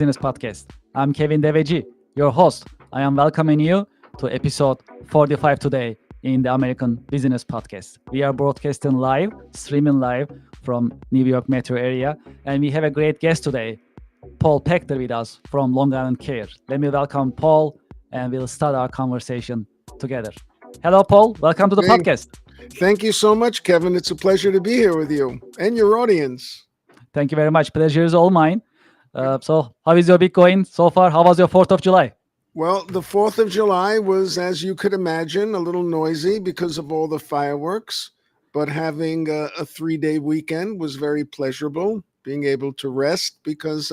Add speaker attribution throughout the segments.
Speaker 1: Business Podcast. I'm Kevin Deveci, your host. I am welcoming you to episode 45 today in the American Business Podcast. We are broadcasting live, streaming live from New York metro area, and we have a great guest today, Paul Pector with us from Long Island Care. Let me welcome Paul, and we'll start our conversation together. Hello, Paul. Welcome to the
Speaker 2: Hey,
Speaker 1: podcast.
Speaker 2: thank you so much, Kevin. It's a pleasure to be here with you and your audience.
Speaker 1: Thank you very much. Pleasure is all mine. So, how is your week going so far? How was your 4th of July?
Speaker 2: Well, the 4th of July was, as you could imagine, a little noisy because of all the fireworks, but having a 3-day weekend was very pleasurable, being able to rest because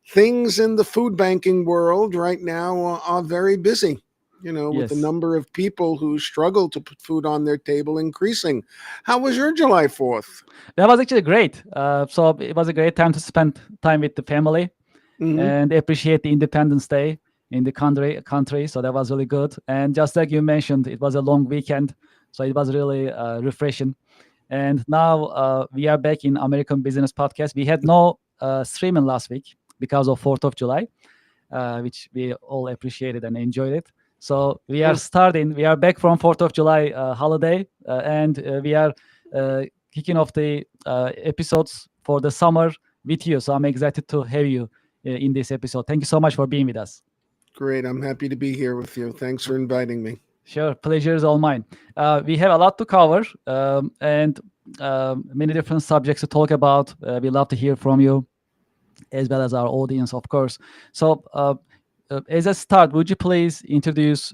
Speaker 2: things in the food banking world right now are very busy. With the
Speaker 1: Yes.
Speaker 2: number of people who struggle to put food on their table increasing. How was your July 4th?
Speaker 1: That was actually great. So it was a great time to spend time with the family
Speaker 2: Hmm.
Speaker 1: and appreciate the Independence Day in the country. So that was really good. And just like you mentioned, it was a long weekend, so it was really refreshing. And now we are back in American Business Podcast. We had no streaming last week because of 4th of July, which we all appreciated and enjoyed it. So we are
Speaker 2: Sure.
Speaker 1: starting. We are back from 4th of July holiday, and we are kicking off the episodes for the summer with you. So I'm excited to have you in this episode. Thank you so much for being with us.
Speaker 2: Great. I'm happy to be here with you. Thanks for inviting me.
Speaker 1: Sure, pleasure is all mine. We have a lot to cover and many different subjects to talk about. We love to hear from you as well as our audience, of course. So, as a start, would you please introduce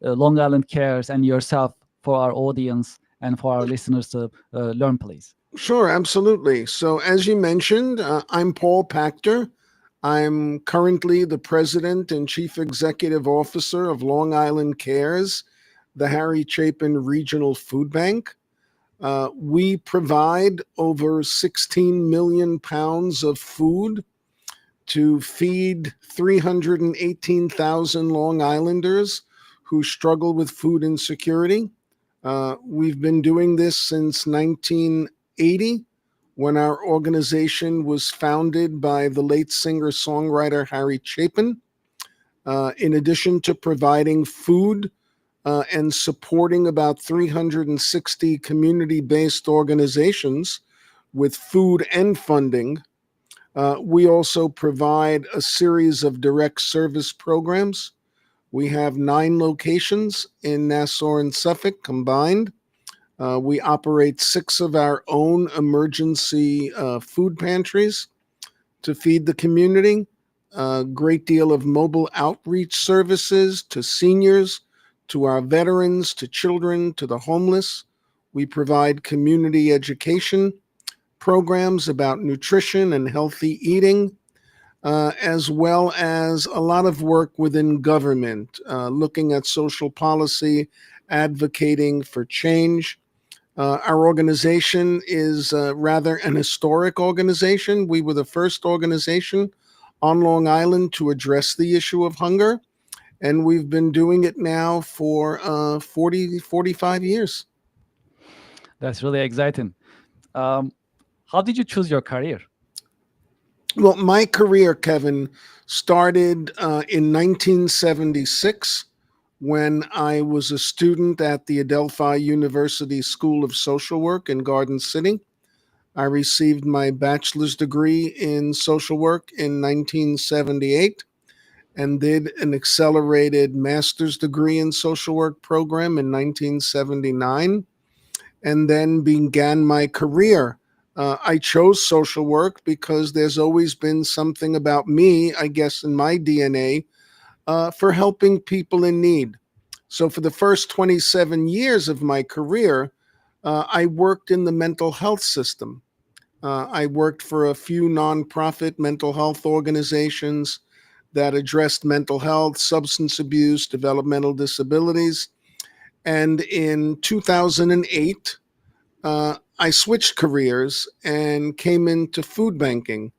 Speaker 1: Long Island Cares and yourself for our audience and for our listeners to learn, please?
Speaker 2: Sure, absolutely. So, as you mentioned, I'm Paul Pactor. I'm currently the president and chief executive officer of Long Island Cares, the Harry Chapin Regional Food Bank. We provide over 16 million pounds of food to feed 318,000 Long Islanders who struggle with food insecurity. We've been doing this since 1980 when our organization was founded by the late singer-songwriter Harry Chapin. In addition to providing food and supporting about 360 community-based organizations with food and funding, we also provide a series of direct service programs. We have 9 locations in Nassau and Suffolk combined. We operate 6 of our own emergency food pantries to feed the community. A great deal of mobile outreach services to seniors, to our veterans, to children, to the homeless. We provide community education programs about nutrition and healthy eating, as well as a lot of work within government, looking at social policy, advocating for change. Our organization is rather an historic organization. We were the first organization on Long Island to address the issue of hunger, and we've been doing it now for 45 years.
Speaker 1: That's really exciting. Um, how did you choose your career?
Speaker 2: Well, my career, Kevin, started in 1976 when I was a student at the Adelphi University School of Social Work in Garden City. I received my bachelor's degree in social work in 1978 and did an accelerated master's degree in social work program in 1979, and then began my career. I chose social work because there's always been something about me, I guess, in my DNA for helping people in need. So, for the first 27 years of my career, I worked in the mental health system. I worked for a few nonprofit mental health organizations that addressed mental health, substance abuse, developmental disabilities. And in 2008, I switched careers and came into food banking.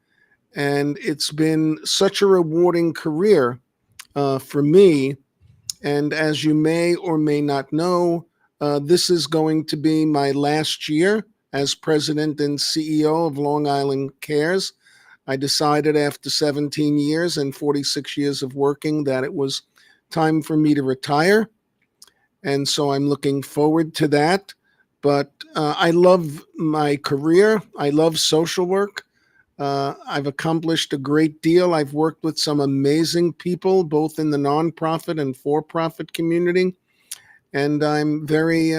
Speaker 2: And it's been such a rewarding career for me. And as you may or may not know, this is going to be my last year as president and CEO of Long Island Cares. I decided after 17 years and 46 years of working that it was time for me to retire. And so I'm looking forward to that. But I love my career. I love social work. I've accomplished a great deal. I've worked with some amazing people, both in the nonprofit and for profit community. And I'm very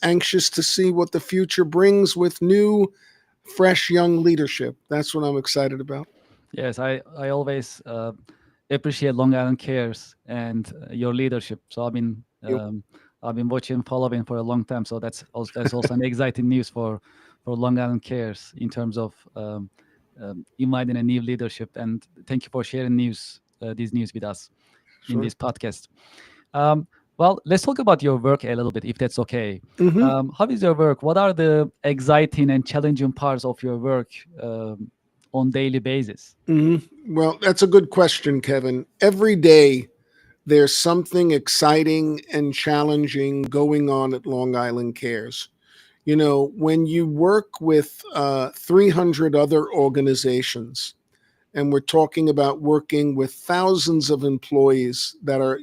Speaker 2: anxious to see what the future brings with new, fresh, young leadership. That's what I'm excited about.
Speaker 1: Yes, I always appreciate Long Island Cares and your leadership. So I've been watching, following for a long time. So that's also an exciting news for Long Island Cares in terms of inviting a new leadership. And thank you for sharing these news with us in
Speaker 2: Sure.
Speaker 1: this podcast. Um, well, let's talk about your work a little bit, if that's okay.
Speaker 2: Hmm.
Speaker 1: How is your work? What are the exciting and challenging parts of your work on daily basis?
Speaker 2: Hmm. Well, that's a good question, Kevin. Every day there's something exciting and challenging going on at Long Island Cares. You know, when you work with 300 other organizations, and we're talking about working with thousands of employees that are,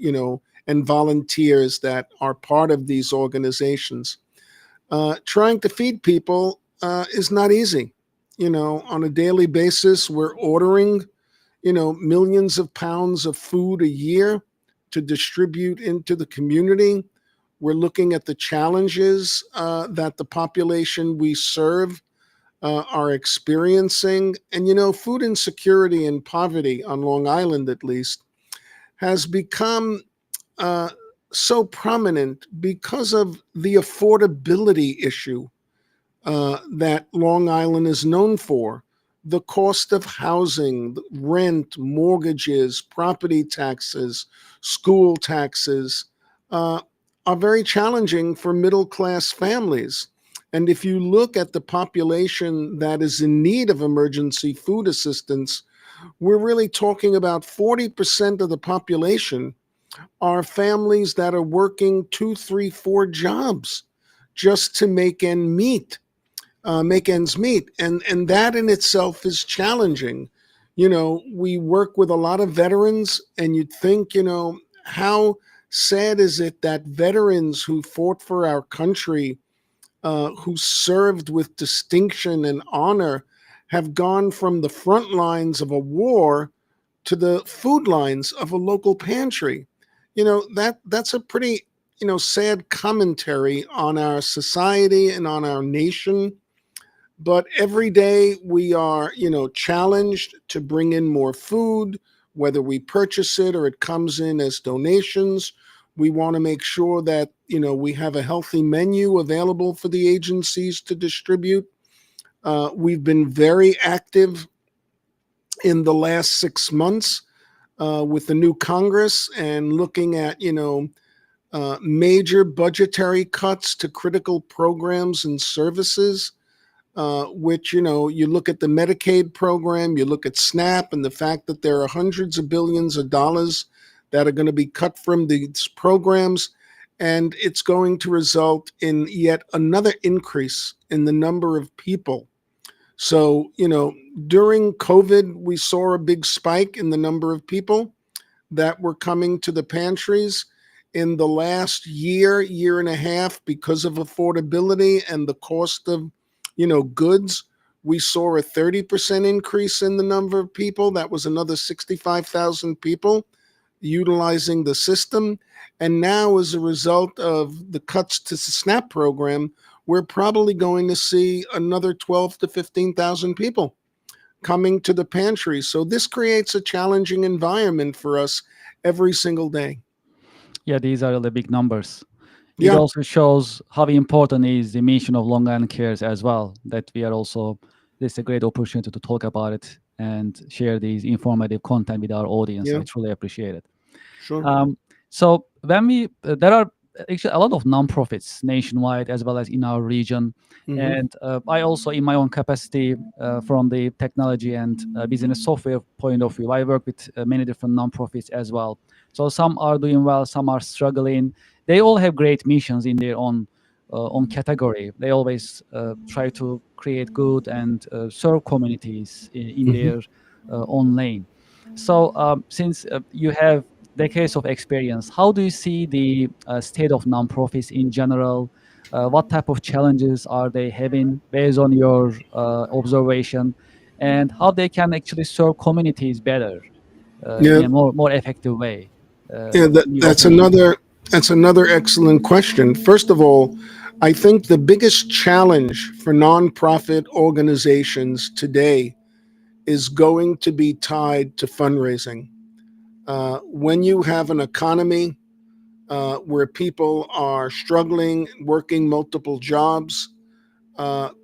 Speaker 2: and volunteers that are part of these organizations, trying to feed people is not easy. On a daily basis, we're ordering, millions of pounds of food a year to distribute into the community. We're looking at the challenges that the population we serve are experiencing. And, food insecurity and poverty on Long Island, at least, has become uh, so prominent because of the affordability issue that Long Island is known for. The cost of housing, rent, mortgages, property taxes, school taxes uh, are very challenging for middle class families. And if you look at the population that is in need of emergency food assistance, we're really talking about 40% of the population are families that are working two, three, four jobs just to make ends meet, and that in itself is challenging. We work with a lot of veterans, and you'd think, how sad is it that veterans who fought for our country, who served with distinction and honor, have gone from the front lines of a war to the food lines of a local pantry. That's a pretty sad commentary on our society and on our nation. But every day we are, challenged to bring in more food, whether we purchase it or it comes in as donations. We want to make sure that, we have a healthy menu available for the agencies to distribute. We've been very active in the last 6 months with the new Congress and looking at, major budgetary cuts to critical programs and services, which, you look at the Medicaid program, you look at SNAP, and the fact that there are hundreds of billions of dollars that are going to be cut from these programs. And it's going to result in yet another increase in the number of people. So, during COVID, we saw a big spike in the number of people that were coming to the pantries. In the last year and a half, because of affordability and the cost of, goods, we saw a 30% increase in the number of people. That was another 65,000 people utilizing the system. And now, as a result of the cuts to the SNAP program, we're probably going to see another 12 to 15,000 people coming to the pantry. So this creates a challenging environment for us every single day.
Speaker 1: Yeah, these are the big numbers. It
Speaker 2: Yeah,
Speaker 1: also shows how important is the mission of Long Island Cares as well. That we are also this is a great opportunity to talk about it and share these informative content with our audience.
Speaker 2: yeah,
Speaker 1: I truly appreciate it.
Speaker 2: sure.
Speaker 1: Um, so when there are actually a lot of nonprofits nationwide as well as in our region,
Speaker 2: Hmm.
Speaker 1: and I also, in my own capacity, from the technology and business software point of view, I work with many different nonprofits as well. So some are doing well, some are struggling. They all have great missions in their own category. They always try to create good and serve communities in
Speaker 2: Hmm.
Speaker 1: their own lane. So, since you have decades of experience, how do you see the state of nonprofits in general? What type of challenges are they having based on your observation, and how they can actually serve communities better
Speaker 2: Yeah,
Speaker 1: in a more effective way?
Speaker 2: yeah,
Speaker 1: In your
Speaker 2: that's
Speaker 1: opinion?
Speaker 2: another excellent question. First of all, I think the biggest challenge for nonprofit organizations today is going to be tied to fundraising. When you have an economy where people are struggling, working multiple jobs,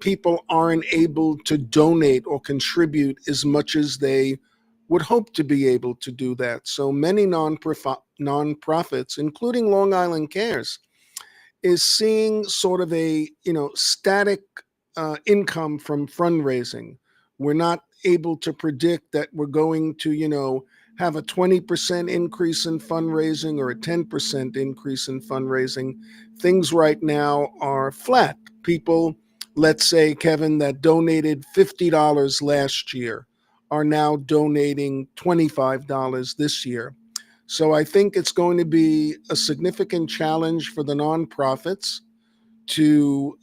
Speaker 2: people aren't able to donate or contribute as much as they would hope to be able to do that. So many nonprofits, including Long Island Cares, is seeing sort of a static income from fundraising. We're not able to predict that we're going to have a 20% increase in fundraising or a 10% increase in fundraising. Things right now are flat. People, let's say, Kevin, that donated $50 last year are now donating $25 this year. So I think it's going to be a significant challenge for the nonprofits to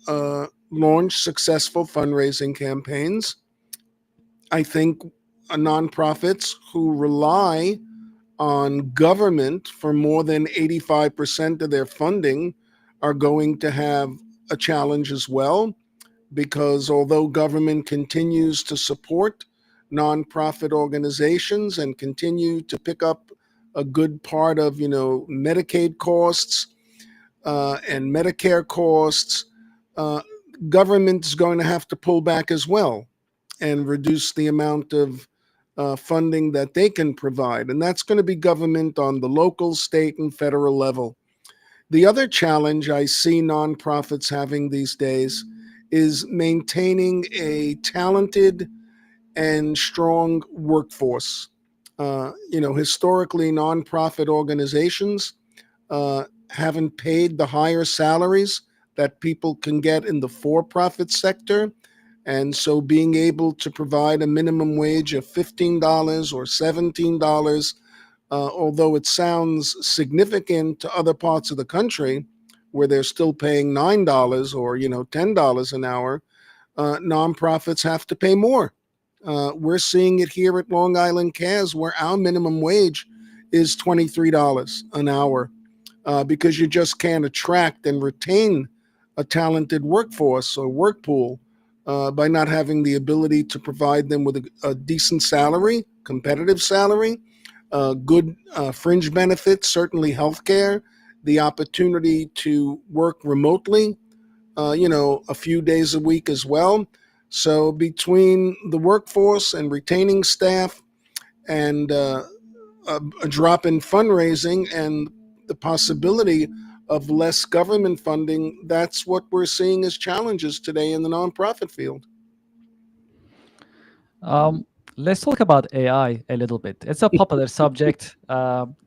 Speaker 2: launch successful fundraising campaigns. I think nonprofits who rely on government for more than 85% of their funding are going to have a challenge as well, because although government continues to support nonprofit organizations and continue to pick up a good part of Medicaid costs and Medicare costs, uh, government is going to have to pull back as well and reduce the amount of funding that they can provide, and that's going to be government on the local, state, and federal level. The other challenge I see nonprofits having these days is maintaining a talented and strong workforce. Historically, nonprofit organizations haven't paid the higher salaries that people can get in the for profit sector. And so being able to provide a minimum wage of $15 or $17, although it sounds significant to other parts of the country where they're still paying $9 or $10 an hour, nonprofits have to pay more. We're seeing it here at Long Island Cares, where our minimum wage is $23 an hour, because you just can't attract and retain a talented workforce or work pool by not having the ability to provide them with a decent salary, competitive salary, good fringe benefits, certainly healthcare, the opportunity to work remotely, a few days a week as well. So between the workforce and retaining staff and a drop in fundraising and the possibility of less government funding, that's what we're seeing as challenges today in the nonprofit field.
Speaker 1: Um, let's talk about AI a little bit. It's a popular subject,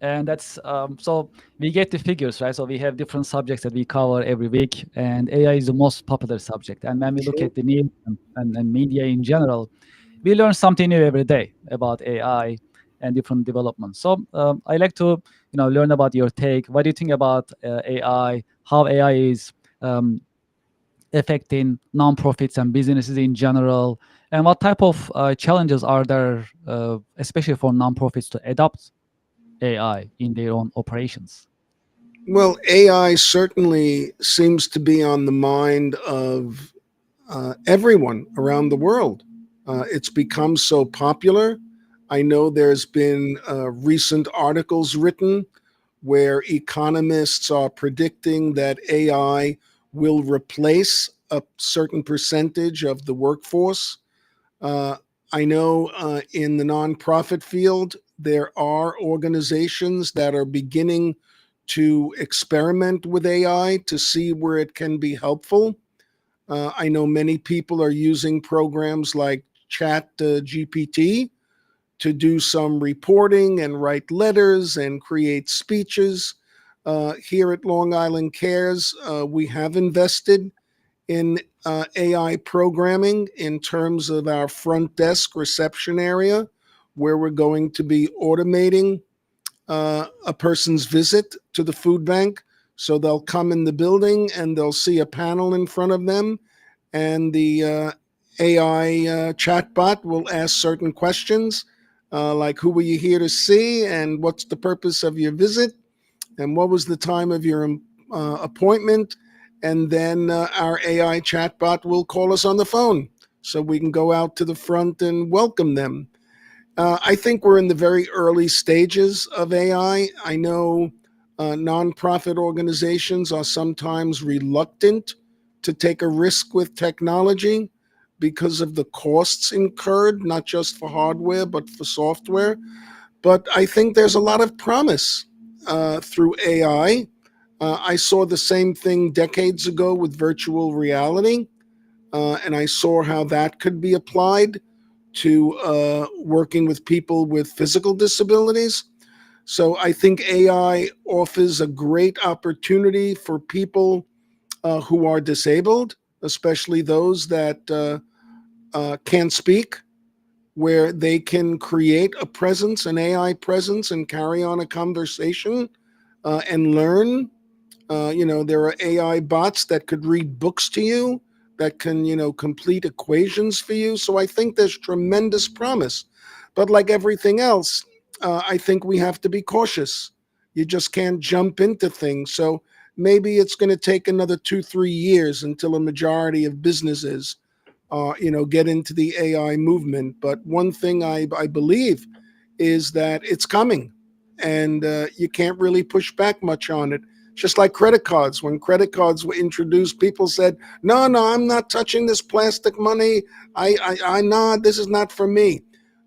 Speaker 1: and that's so we get the figures, right? So we have different subjects that we cover every week, and AI is the most popular subject. And when we look
Speaker 2: Sure.
Speaker 1: at the news and media in general, we learn something new every day about AI and different developments. So I like to learn about your take. What do you think about AI? How AI is um, affecting nonprofits and businesses in general, and what type of challenges are there, especially for nonprofits, to adopt AI in their own operations?
Speaker 2: Well, AI certainly seems to be on the mind of everyone around the world. It's become so popular. I know there's been recent articles written where economists are predicting that AI will replace a certain percentage of the workforce. Uh, I know in the nonprofit field, there are organizations that are beginning to experiment with AI to see where it can be helpful. I know many people are using programs like Chat GPT to do some reporting and write letters and create speeches. Here at Long Island Cares, we have invested in AI programming in terms of our front desk reception area, where we're going to be automating a person's visit to the food bank. So they'll come in the building and they'll see a panel in front of them, and the AI chatbot will ask certain questions, like who were you here to see, and what's the purpose of your visit, and what was the time of your appointment. And then our AI chatbot will call us on the phone so we can go out to the front and welcome them. I think we're in the very early stages of AI. I know nonprofit organizations are sometimes reluctant to take a risk with technology because of the costs incurred, not just for hardware, but for software. But I think there's a lot of promise through AI. I saw the same thing decades ago with virtual reality, and I saw how that could be applied to working with people with physical disabilities. So I think AI offers a great opportunity for people who are disabled, especially those that can't speak, where they can create a presence, an AI presence, and carry on a conversation and learn. There are AI bots that could read books to you, that can, complete equations for you. So I think there's tremendous promise. But like everything else, I think we have to be cautious. You just can't jump into things. So maybe it's going to take another 2, 3 years until a majority of businesses, get into the AI movement. But one thing I believe is that it's coming, and you can't really push back much on it. Just like credit cards. When credit cards were introduced, people said, "No, no, I'm not touching this plastic money. Nah, this is not for me."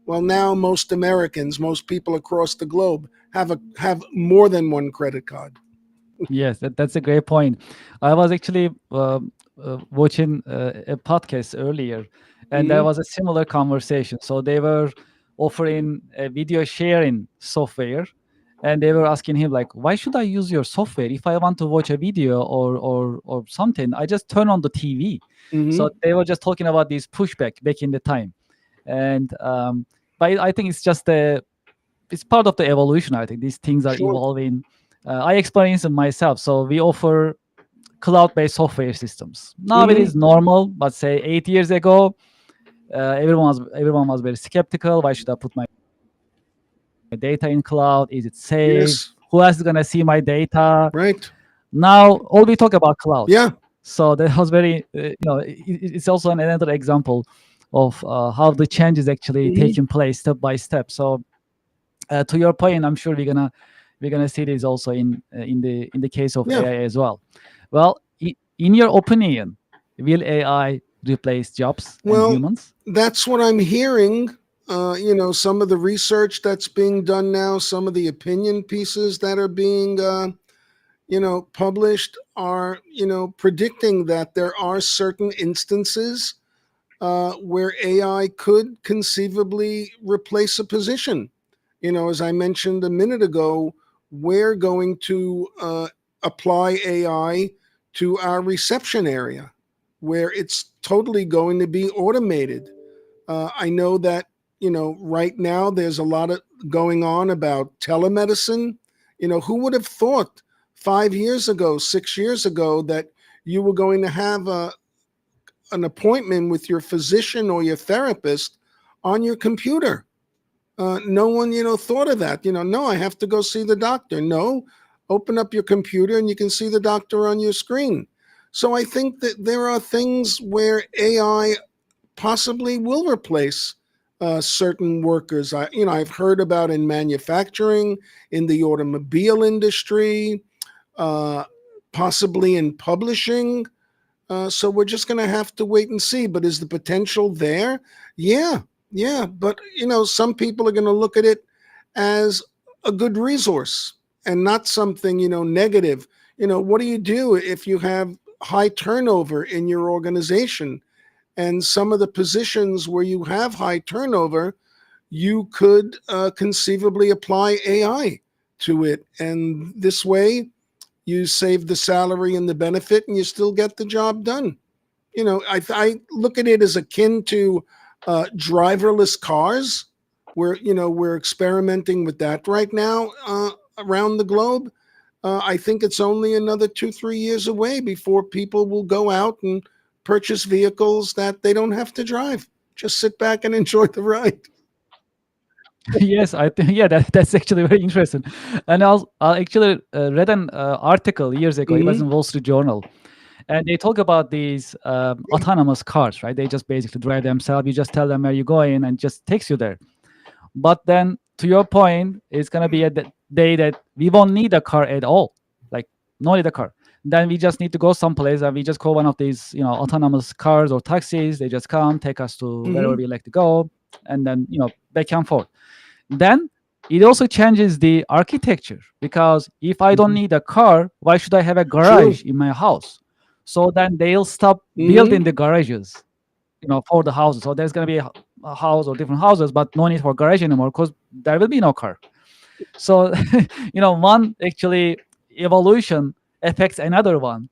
Speaker 2: Well, now most Americans, most people across the globe have more than one credit card.
Speaker 1: Yes, that's a great point. I was actually watching a podcast earlier, and there
Speaker 2: Hmm.
Speaker 1: was a similar conversation. So they were offering a video sharing software, and they were asking him like, "Why should I use your software if I want to watch a video or something? I just turn on the TV."
Speaker 2: Hmm.
Speaker 1: So they were just talking about this pushback back in the time, and but I think it's part of the evolution. I think these things are
Speaker 2: Sure.
Speaker 1: evolving. I experienced it myself. So we offer cloud-based software systems. Now it
Speaker 2: Hmm.
Speaker 1: is normal, but say 8 years ago, everyone was very skeptical. Why should I put my data in cloud? Is it safe?
Speaker 2: Yes.
Speaker 1: Who else is gonna see my data?
Speaker 2: Right.
Speaker 1: Now all we talk about cloud.
Speaker 2: Yeah.
Speaker 1: So that was very, it's also another example of how the change is actually
Speaker 2: Hmm.
Speaker 1: taking place step by step. So to your point, I'm sure we're gonna see this also in the case of
Speaker 2: Yeah.
Speaker 1: AI as well. Well, in your opinion, will AI replace jobs and
Speaker 2: Well,
Speaker 1: humans?
Speaker 2: that's what I'm hearing. Some of the research that's being done now, some of the opinion pieces that are being, published are, predicting that there are certain instances where AI could conceivably replace a position. As I mentioned a minute ago, we're going to apply AI to our reception area, where it's totally going to be automated. I know that, right now there's a lot of going on about telemedicine. Who would have thought 5 years ago, 6 years ago, that you were going to have an appointment with your physician or your therapist on your computer? No one, thought of that. No, I have to go see the doctor. No, open up your computer and you can see the doctor on your screen. So I think that there are things where AI possibly will replace certain workers. I've heard about in manufacturing, in the automobile industry, uh, possibly in publishing. So we're just going to have to wait and see. But is the potential there? Yeah, yeah. But some people are going to look at it as a good resource and not something negative. What do you do if you have high turnover in your organization? And some of the positions where you have high turnover, you could conceivably apply AI to it. And this way, you save the salary and the benefit, and you still get the job done. I look at it as akin to driverless cars. we're experimenting with that right now around the globe. I think it's only another 2-3 years away before people will go out and purchase vehicles that they don't have to drive. Just sit back and enjoy the ride.
Speaker 1: Yes, I think yeah, that's actually very interesting. And I actually read an article years ago. It was
Speaker 2: Hmm.
Speaker 1: in Wall Street Journal, and they talk about these autonomous cars, right? They just basically drive themselves. You just tell them where you're going, and just takes you there. But then, to your point, it's gonna be a day that we won't need a car at all. Like, no need a car. Then we just need to go someplace, and we just call one of these, autonomous cars or taxis. They just come, take us to wherever
Speaker 2: Hmm.
Speaker 1: we like to go, and then back and forth. Then it also changes the architecture, because if I don't
Speaker 2: Hmm.
Speaker 1: need a car, why should I have a
Speaker 2: True.
Speaker 1: garage in my house? So then they'll stop building
Speaker 2: Hmm.
Speaker 1: the garages, for the houses. So there's going to be a house or different houses, but no need for garage anymore, because there will be no car. So one actually evolution affects another one,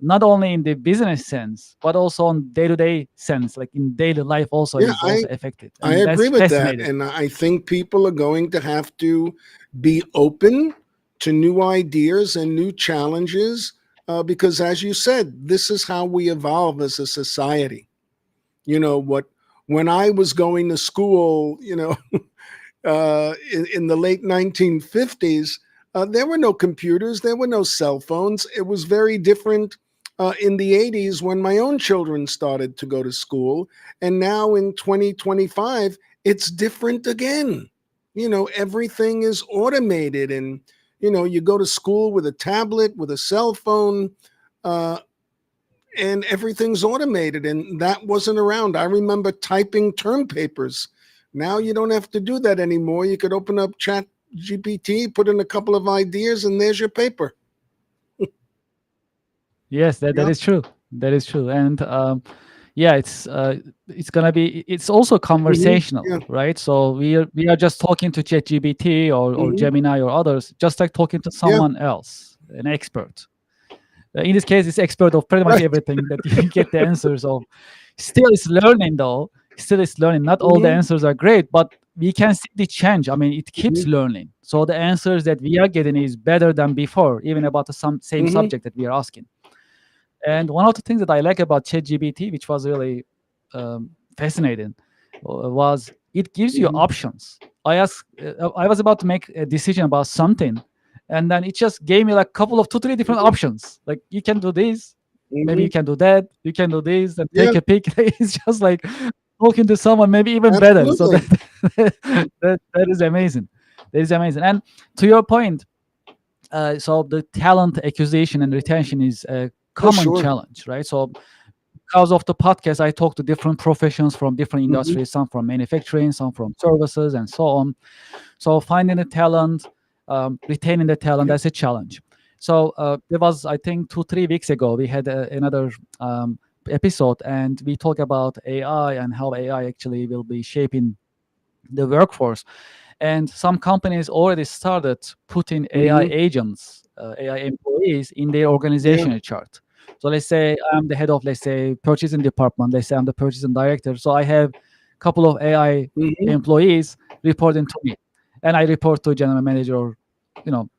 Speaker 1: not only in the business sense, but also on day-to-day sense, like in daily life also
Speaker 2: Yeah,
Speaker 1: is also affected,
Speaker 2: I
Speaker 1: and that's
Speaker 2: agree with that,
Speaker 1: fascinating.
Speaker 2: and I think people are going to have to be open to new ideas and new challenges because, as you said, this is how we evolve as a society. What when I was going to school, in the late 1950s, there were no computers, there were no cell phones. It was very different in the 80s when my own children started to go to school. And now in 2025, it's different again. Everything is automated, and, you go to school with a tablet, with a cell phone. Uh, and everything's automated, and that wasn't around. I remember typing term papers. Now you don't have to do that anymore. You could open up chat GPT, put in a couple of ideas, and there's your paper.
Speaker 1: Yes, that
Speaker 2: Yep.
Speaker 1: is true. That is true. And yeah, it's gonna be, it's also
Speaker 2: Hmm.
Speaker 1: conversational,
Speaker 2: Yeah.
Speaker 1: right? So we are just talking to ChatGPT or
Speaker 2: Hmm.
Speaker 1: Gemini or others, just like talking to
Speaker 2: Yeah.
Speaker 1: someone else, an expert. In this case, it's expert of pretty much
Speaker 2: Right.
Speaker 1: everything that you get the answers of. Still, it's learning though. Still, it's learning. Not all the
Speaker 2: Hmm.
Speaker 1: answers are great, but we can see the change. I mean, it keeps
Speaker 2: Hmm.
Speaker 1: learning. So the answers that we are getting is better than before, even about the same
Speaker 2: Hmm.
Speaker 1: subject that we are asking. And one of the things that I like about ChatGPT, which was really fascinating, was it gives you
Speaker 2: Hmm.
Speaker 1: options. I was about to make a decision about something, and then it just gave me like a couple of two, three different options. Like, you can do this, maybe you
Speaker 2: Hmm.
Speaker 1: can do that, you can do this, and
Speaker 2: Yeah.
Speaker 1: take a pick. It's just like talking to someone, maybe even better. So
Speaker 2: Absolutely.
Speaker 1: that is amazing. That is amazing. And to your point, so the talent acquisition and retention is a
Speaker 2: Oh,
Speaker 1: common
Speaker 2: sure.
Speaker 1: challenge, right? So because of the podcast, I talk to different professions from different
Speaker 2: Hmm.
Speaker 1: industries, some from manufacturing, some from services, and so on. So finding the talent, retaining the talent,
Speaker 2: Yeah.
Speaker 1: that's a challenge. So there was, I think, 2 3 weeks ago, we had another episode, and we talk about AI and how AI actually will be shaping the workforce. And some companies already started putting AI
Speaker 2: Hmm.
Speaker 1: agents, AI employees in their
Speaker 2: Yeah.
Speaker 1: organizational chart. So let's say I'm the head of, let's say, purchasing department. Let's say I'm the purchasing director. So I have a couple of AI
Speaker 2: Hmm.
Speaker 1: employees reporting to me, and I report to general manager or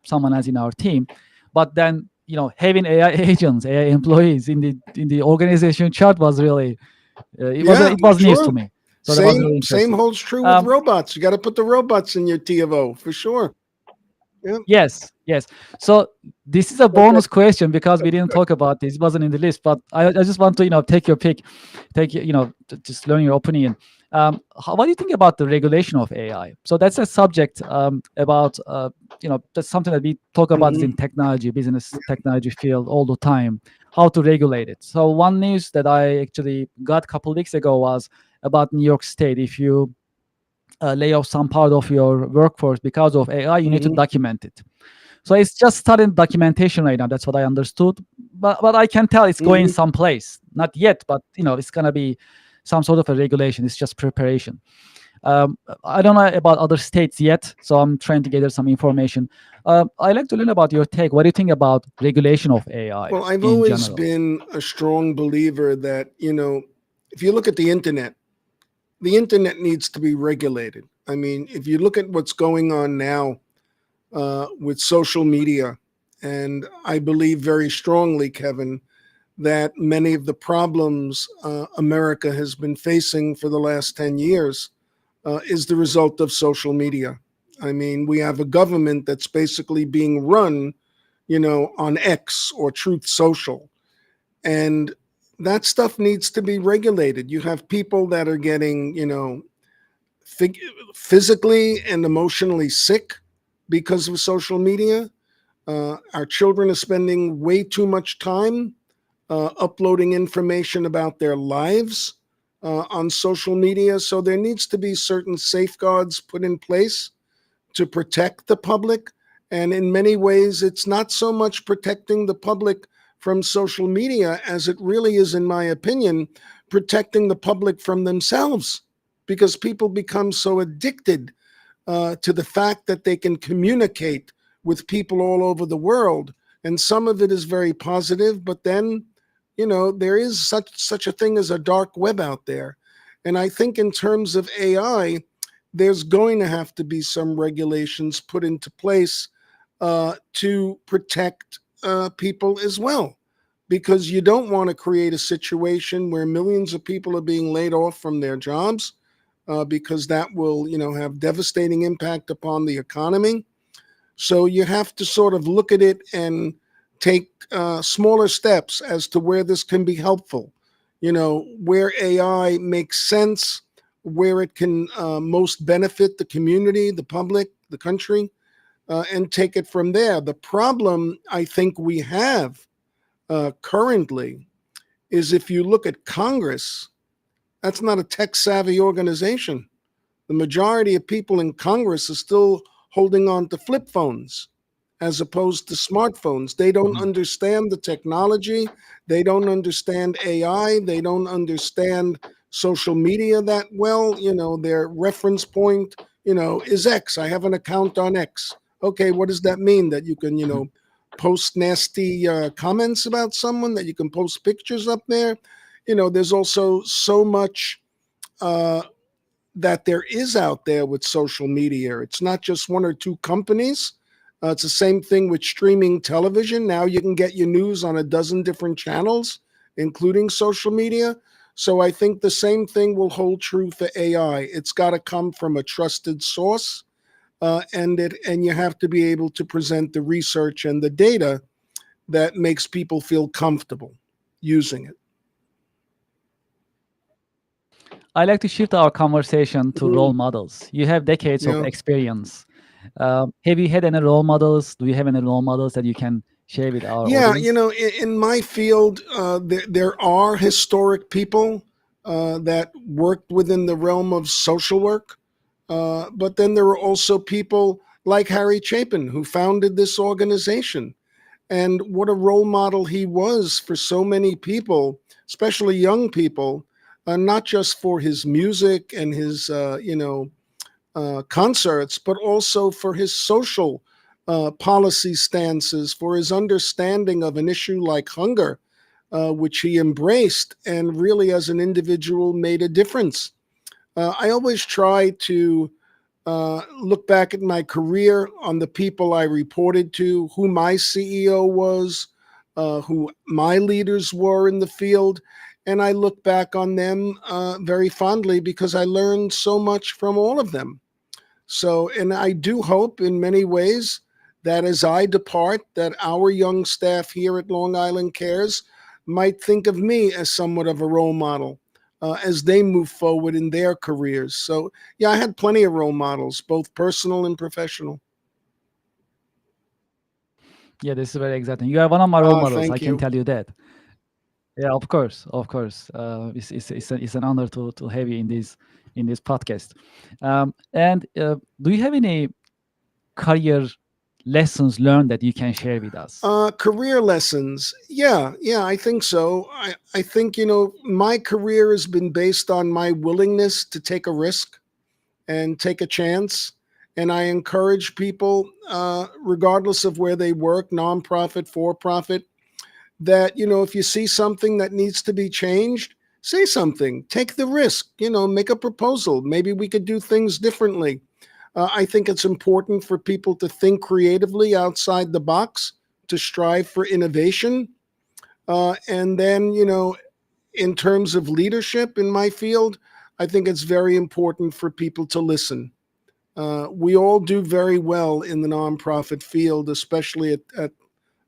Speaker 1: someone else in our team. But then having AI agents, AI employees in the organization chart was really
Speaker 2: Yeah.
Speaker 1: it was news to
Speaker 2: Sure.
Speaker 1: me. So that was
Speaker 2: Same
Speaker 1: really
Speaker 2: same
Speaker 1: interesting.
Speaker 2: holds true with
Speaker 1: Um,
Speaker 2: robots. You got to put the robots in your T of O for sure. Yeah.
Speaker 1: Yes, yes. So this is a bonus question because we didn't talk about this. It wasn't in the list, but I just want to take your pick, just learn your opinion. What do you think about the regulation of AI? So that's a subject about that's something that we talk about is in
Speaker 2: Hmm.
Speaker 1: technology, business technology field all the time. How to regulate it. So one news that I actually got a couple weeks ago was about New York State. If you lay off some part of your workforce because of AI, you need to
Speaker 2: Hmm.
Speaker 1: document it. So it's just starting documentation right now. That's what I understood. But I can tell it's going
Speaker 2: Hmm.
Speaker 1: someplace. Not yet, but it's gonna be some sort of a regulation. It's just preparation. I don't know about other states yet, so I'm trying to gather some information. I like to learn about your take. What do you think about regulation of AI
Speaker 2: Well, I've
Speaker 1: in
Speaker 2: always
Speaker 1: general?
Speaker 2: been a strong believer that, if you look at the internet needs to be regulated. I mean, if you look at what's going on now with social media, and I believe very strongly, Kevin, that many of the problems America has been facing for the last 10 years is the result of social media. I mean, we have a government that's basically being run, on X or Truth Social. And that stuff needs to be regulated. You have people that are getting, phys- physically and emotionally sick because of social media. Our children are spending way too much time uploading information about their lives on social media. So there needs to be certain safeguards put in place to protect the public. And in many ways, it's not so much protecting the public from social media as it really is, in my opinion, protecting the public from themselves, because people become so addicted to the fact that they can communicate with people all over the world. And some of it is very positive, but then, there is such a thing as a dark web out there. And I think in terms of AI, there's going to have to be some regulations put into place to protect people as well, because you don't want to create a situation where millions of people are being laid off from their jobs, because that will, have devastating impact upon the economy. So you have to sort of look at it and take smaller steps as to where this can be helpful. Where AI makes sense, where it can most benefit the community, the public, the country, and take it from there. The problem I think we have currently is, if you look at Congress, that's not a tech savvy organization. The majority of people in Congress are still holding on to flip phones as opposed to smartphones. They don't
Speaker 1: Mhm.
Speaker 2: understand the technology. They don't understand AI. They don't understand social media that well. Their reference point, is X. I have an account on X. Okay, what does that mean? That you can, post nasty comments about someone, that you can post pictures up there? There's also so much uh, that there is out there with social media. It's not just one or two companies. It's the same thing with streaming television. Now you can get your news on a dozen different channels, including social media. So I think the same thing will hold true for AI. It's got to come from a trusted source, and you have to be able to present the research and the data that makes people feel comfortable using it.
Speaker 1: I like to shift our conversation to role
Speaker 2: Mhm.
Speaker 1: models. You have decades of
Speaker 2: Yeah.
Speaker 1: experience. Have you had any role models? Do you have any role models that you can share with our
Speaker 2: Yeah,
Speaker 1: audience?
Speaker 2: in my field, there are historic people that worked within the realm of social work, but then there are also people like Harry Chapin, who founded this organization, and what a role model he was for so many people, especially young people, not just for his music and his, concerts, but also for his social policy stances, for his understanding of an issue like hunger, which he embraced and really, as an individual, made a difference. I always try to look back at my career on the people I reported to, who my CEO was, who my leaders were in the field. And I look back on them very fondly, because I learned so much from all of them. So, and I do hope in many ways that as I depart, that our young staff here at Long Island Cares might think of me as somewhat of a role model as they move forward in their careers. So, yeah, I had plenty of role models, both personal and professional.
Speaker 1: Yeah, this is very exciting. You are one of my role models. I
Speaker 2: Thank
Speaker 1: can
Speaker 2: you.
Speaker 1: tell you that. Yeah, of course, of course. It's an honor to have you in this podcast. And do you have any career lessons learned that you can share with us?
Speaker 2: Career lessons. Yeah, I think so. I think, my career has been based on my willingness to take a risk and take a chance. And I encourage people, regardless of where they work, nonprofit, for profit, that, if you see something that needs to be changed, say something, take the risk, make a proposal. Maybe we could do things differently. I think it's important for people to think creatively outside the box, to strive for innovation. And then, in terms of leadership in my field, I think it's very important for people to listen. We all do very well in the nonprofit field, especially at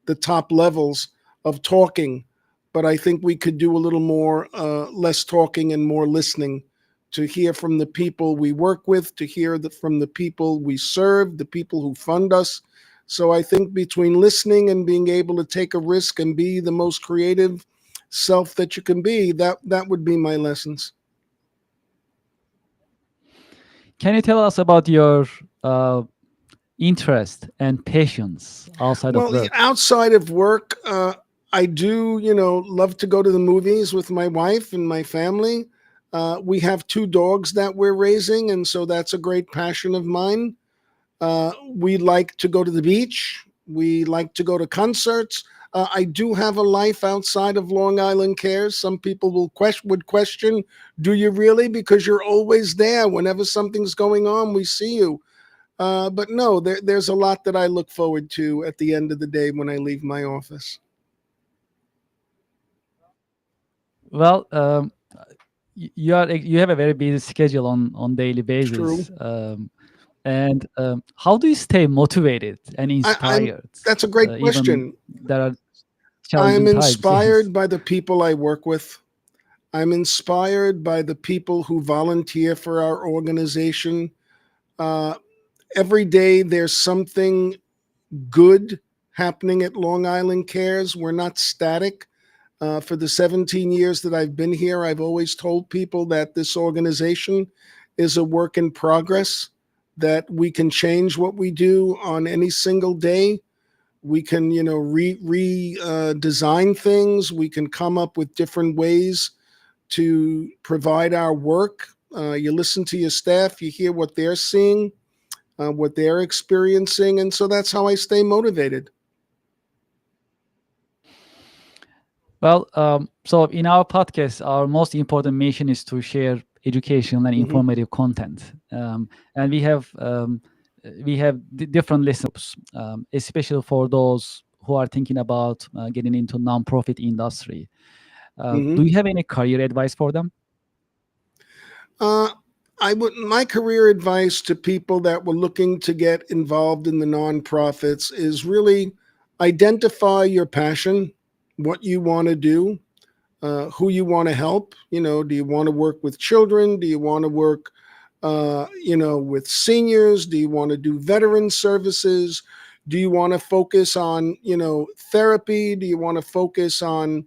Speaker 2: the top levels of talking. But I think we could do a little more, less talking and more listening, to hear from the people we work with, to hear from the people we serve, the people who fund us. So I think between listening and being able to take a risk and be the most creative self that you can be, that would be my lessons.
Speaker 1: Can you tell us about your interest and passions outside of
Speaker 2: Well,
Speaker 1: work?
Speaker 2: outside of work, I do, love to go to the movies with my wife and my family. We have 2 dogs that we're raising, and so that's a great passion of mine. We like to go to the beach. We like to go to concerts. I do have a life outside of Long Island Cares. Some people would question, do you really? Because you're always there. Whenever something's going on, we see you. But no, there's a lot that I look forward to at the end of the day when I leave my office.
Speaker 1: Well, you have a very busy schedule on daily
Speaker 2: It's true.
Speaker 1: basis. And how do you stay motivated and
Speaker 2: I'm
Speaker 1: inspired?
Speaker 2: That's a great
Speaker 1: Even
Speaker 2: question.
Speaker 1: there are
Speaker 2: I'm
Speaker 1: challenging times. Yes.
Speaker 2: inspired by the people I work with. I'm inspired by the people who volunteer for our organization. Uh, every day there's something good happening at Long Island Cares. We're not static. For the 17 years that I've been here, I've always told people that this organization is a work in progress, that we can change what we do on any single day. We can, design things. We can come up with different ways to provide our work. You listen to your staff, you hear what they're seeing, what they're experiencing, and so that's how I stay motivated.
Speaker 1: Well, so in our podcast, our most important mission is to share educational and
Speaker 2: Mhm.
Speaker 1: informative content, and we have different listeners, especially for those who are thinking about getting into nonprofit industry. Do
Speaker 2: Mhm.
Speaker 1: you have any career advice for them?
Speaker 2: Uh, my career advice to people that were looking to get involved in the nonprofits is really identify your passion, what you want to do, who you want to help. Do you want to work with children? Do you want to work, with seniors? Do you want to do veteran services? Do you want to focus on, therapy? Do you want to focus on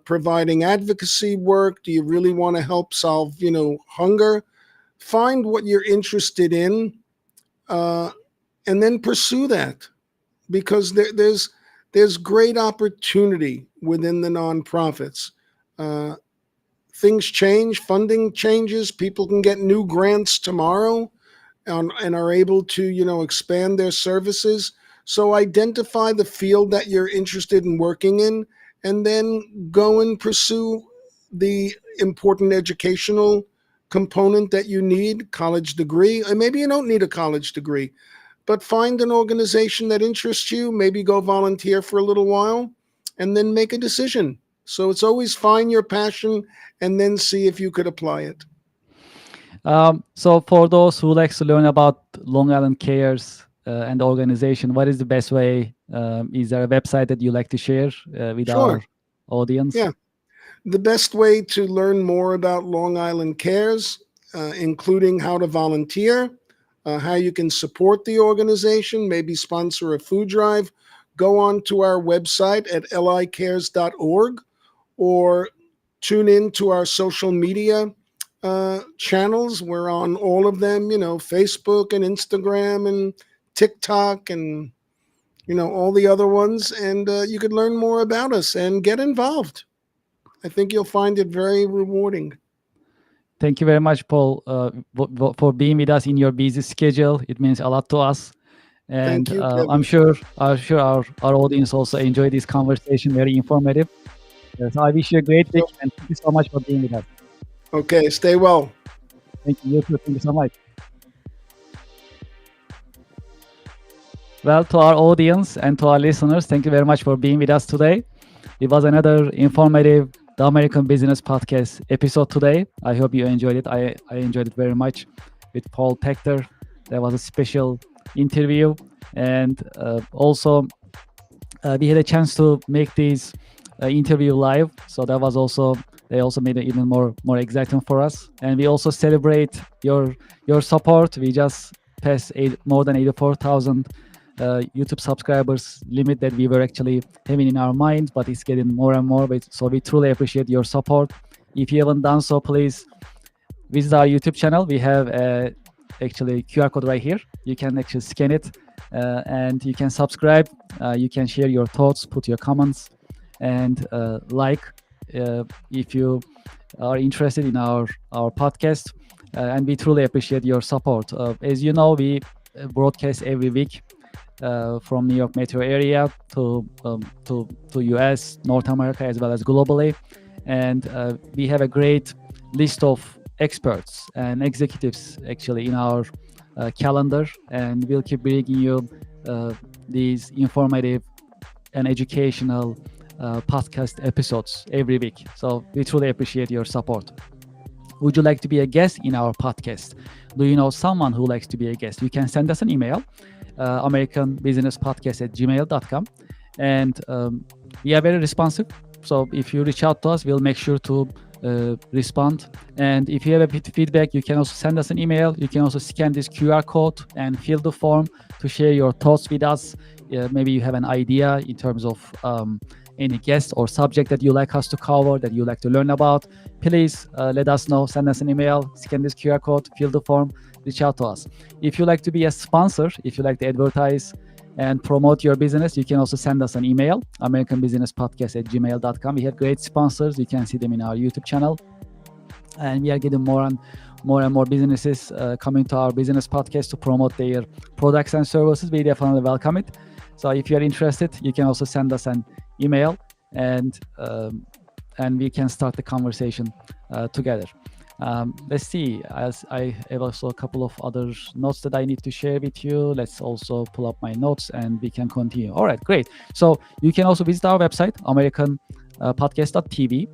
Speaker 2: providing advocacy work? Do you really want to help solve, hunger? Find what you're interested in, uh, and then pursue that, because there's great opportunity within the nonprofits. Uh, Things change, funding changes, people can get new grants tomorrow, and are able to, expand their services. So identify the field that you're interested in working in, and then go and pursue the important educational component that you need, college degree. And maybe you don't need a college degree, but find an organization that interests you, maybe go volunteer for a little while, and then make a decision. So it's always find your passion and then see if you could apply it.
Speaker 1: So for those who likes to learn about Long Island Cares and the organization, what is the best way? Is there a website that you like to share with our
Speaker 2: Sure.
Speaker 1: audience?
Speaker 2: Yeah. The best way to learn more about Long Island Cares, including how to volunteer, how you can support the organization, maybe sponsor a food drive, go on to our website at licares.org, or tune in to our social media channels. We're on all of them, Facebook and Instagram and TikTok and, all the other ones. And you could learn more about us and get involved. I think you'll find it very rewarding.
Speaker 1: Thank you very much, Paul, for being with us in your busy schedule. It means a lot to us, and
Speaker 2: Thank you,
Speaker 1: I'm
Speaker 2: Kevin.
Speaker 1: sure our audience also enjoyed this conversation. Very informative. Yes, I wish you a great week
Speaker 2: So,
Speaker 1: and thank you so much for being with us.
Speaker 2: okay, stay well.
Speaker 1: Thank you. You too. Thank you so much. Well, to our audience and to our listeners, thank you very much for being with us today. It was another informative The American Business Podcast episode today. I hope you enjoyed it. I enjoyed it very much with Paul Pector. That was a special interview. And also, we had a chance to make these interview live. So that was also, they also made it even more exciting for us. And we also celebrate your support. We just passed more than 84,000 YouTube subscribers limit that we were actually having in our minds, but it's getting more and more. So we truly appreciate your support. If you haven't done so, please visit our YouTube channel. We have actually QR code right here. You can actually scan it and you can subscribe. You can share your thoughts, put your comments, and like if you are interested in our podcast. And we truly appreciate your support. As you know, we broadcast every week from New York metro area to US, North America, as well as globally. And we have a great list of experts and executives actually in our calendar, and we'll keep bringing you these informative and educational podcast episodes every week. So we truly appreciate your support. Would you like to be a guest in our podcast? Do you know someone who likes to be a guest? You can send us an email, americanbusinesspodcast@gmail.com. And we are very responsive. So if you reach out to us, we'll make sure to respond. And if you have a bit of feedback, you can also send us an email. You can also scan this QR code and fill the form to share your thoughts with us. Maybe you have an idea in terms of any guest or subject that you like us to cover, that you like to learn about. Please let us know. Send us an email, scan this QR code, fill the form, reach out to us. If you like to be a sponsor, if you like to advertise and promote your business, you can also send us an email, americanbusinesspodcast@gmail.com. We have great sponsors. You can see them in our YouTube channel. And we are getting more and more businesses coming to our business podcast to promote their products and services. We definitely welcome it. So if you're interested, you can also send us an email, and we can start the conversation together. Let's see, as I have also a couple of other notes that I need to share with you. Let's also pull up my notes and we can continue. All right, great. So you can also visit our website, americanpodcast.tv.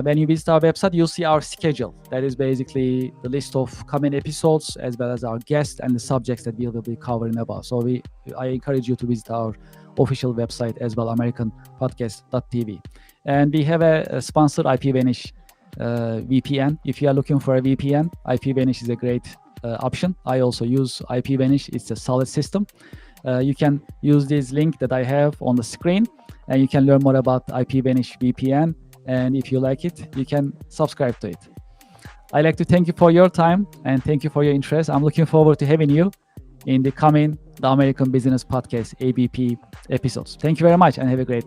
Speaker 1: When you visit our website, you'll see our schedule. That is basically the list of coming episodes as well as our guests and the subjects that we will be covering about. So I encourage you to visit our official website as well, americanpodcast.tv. And we have a sponsor, IPVanish VPN. If you are looking for a VPN, IPVanish is a great option. I also use IPVanish. It's a solid system. You can use this link that I have on the screen, and you can learn more about IPVanish VPN. And if you like it, you can subscribe to it. I'd like to thank you for your time and thank you for your interest. I'm looking forward to having you in the coming The American Business Podcast, ABP episodes. Thank you very much and have a great day.